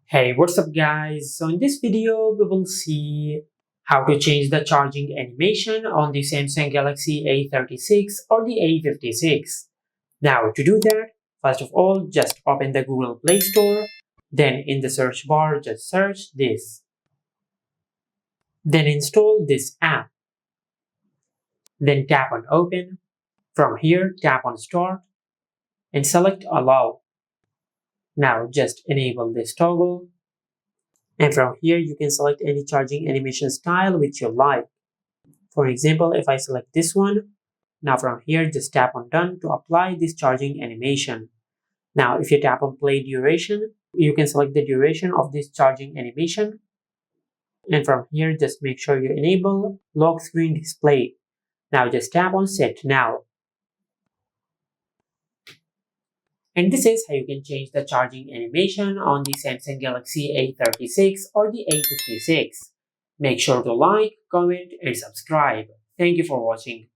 Hey, what's up guys? So in this video, we will see how to change the charging animation on the Samsung Galaxy A36 or the A56. Now to do that, first of all, just open the Google Play Store. Then in the search bar, just search this. Then install this app. Then tap on Open. From here, tap on Start and select Allow. Now just enable this toggle. And from here, you can select any charging animation style which you like. For example, if I select this one, now from here, just tap on Done to apply this charging animation. Now, if you tap on Play Duration, you can select the duration of this charging animation. And from here, just make sure you enable Lock Screen Display. Now, just tap on Set Now. And this is how you can change the charging animation on the Samsung Galaxy A36 or the A56. Make sure to like, comment, and subscribe. Thank you for watching.